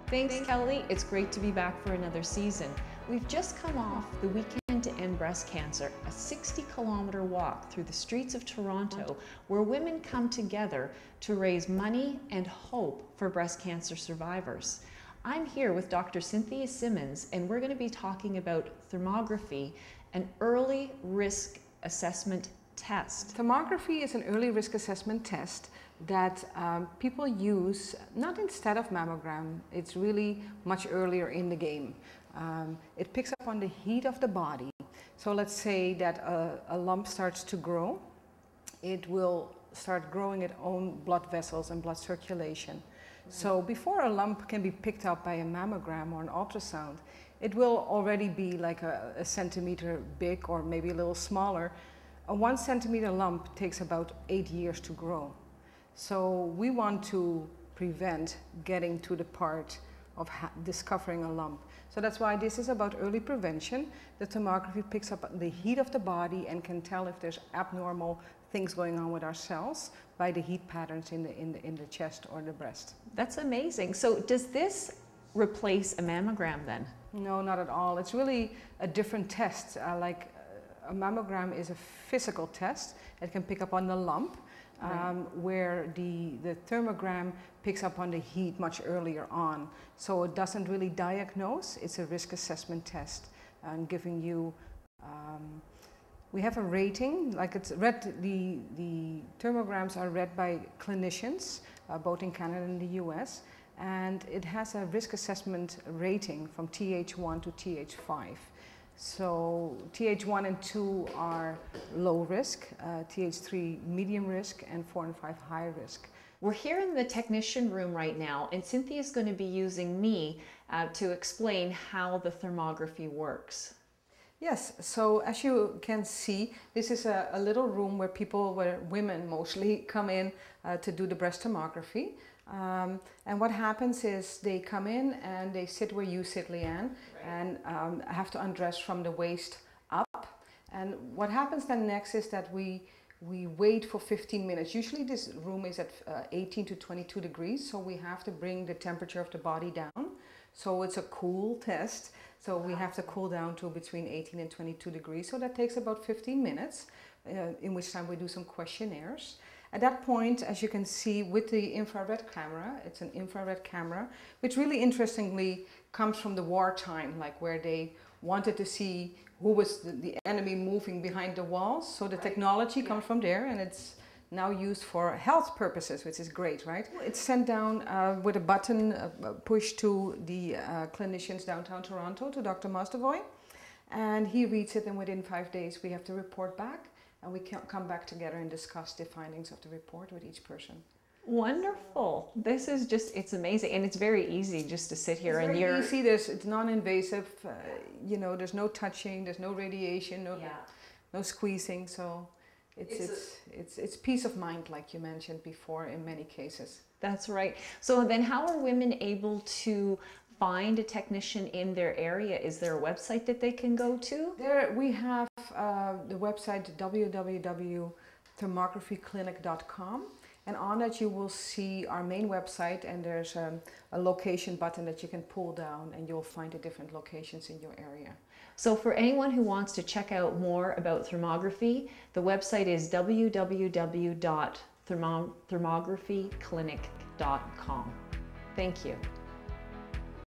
Thanks, Kelly. It's great to be back for another season. We've just come off the Weekend to End Breast Cancer, a 60-kilometer walk through the streets of Toronto where women come together to raise money and hope for breast cancer survivors. I'm here with Dr. Cynthia Simmons, and we're going to be talking about thermography, an early risk assessment test. Thermography is an early risk assessment test that people use not instead of mammogram. It's really much earlier in the game. It picks up on the heat of the body. So let's say that a lump starts to grow. It will start growing its own blood vessels and blood circulation. So before a lump can be picked up by a mammogram or an ultrasound, it will already be like a centimeter big or maybe a little smaller. A 1 centimeter lump takes about 8 years to grow. So we want to prevent getting to the part of discovering a lump. So that's why this is about early prevention. The thermography picks up the heat of the body and can tell if there's abnormal things going on with our cells by the heat patterns in the chest or the breast. That's amazing. So does this replace a mammogram then? No, not at all. It's really a different test. A mammogram is a physical test. It can pick up on the lump, where the thermogram picks up on the heat much earlier on. So it doesn't really diagnose. It's a risk assessment test and giving you, we have a rating, like it's read, the thermograms are read by clinicians, both in Canada and the US, and it has a risk assessment rating from TH1 to TH5. So TH1 and 2 are low risk, TH3 medium risk, and 4 and 5 high risk. We're here in the technician room right now, and Cynthia is going to be using me to explain how the thermography works. Yes, so as you can see, this is a little room where women mostly come in to do the breast thermography. And what happens is they come in and they sit where you sit, Leanne, and have to undress from the waist up. And what happens then next is that we wait for 15 minutes. Usually this room is at 18 to 22 degrees, so we have to bring the temperature of the body down. So it's a cool test. So we have to cool down to between 18 and 22 degrees. So that takes about 15 minutes, in which time we do some questionnaires. At that point, as you can see with the infrared camera, it's an infrared camera, which really interestingly comes from the wartime, like where they wanted to see who was the enemy moving behind the walls. So the technology comes from there, and it's now used for health purposes, which is great, right? It's sent down with a button pushed to the clinicians downtown Toronto, to Dr. Masdevoy, and he reads it, and within 5 days we have to report back. And we can come back together and discuss the findings of the report with each person. Wonderful. This is just, it's amazing. And it's very easy just to sit here and you're... It's very easy, it's non-invasive, you know, there's no touching, there's no radiation, no squeezing. So it's peace of mind, like you mentioned before, in many cases. That's right. So then how are women able to find a technician in their area? Is there a website that they can go to? There we have the website www.thermographyclinic.com, and on that you will see our main website, and there's a location button that you can pull down, and you'll find the different locations in your area. So for anyone who wants to check out more about thermography, the website is www.thermographyclinic.com. Thank you.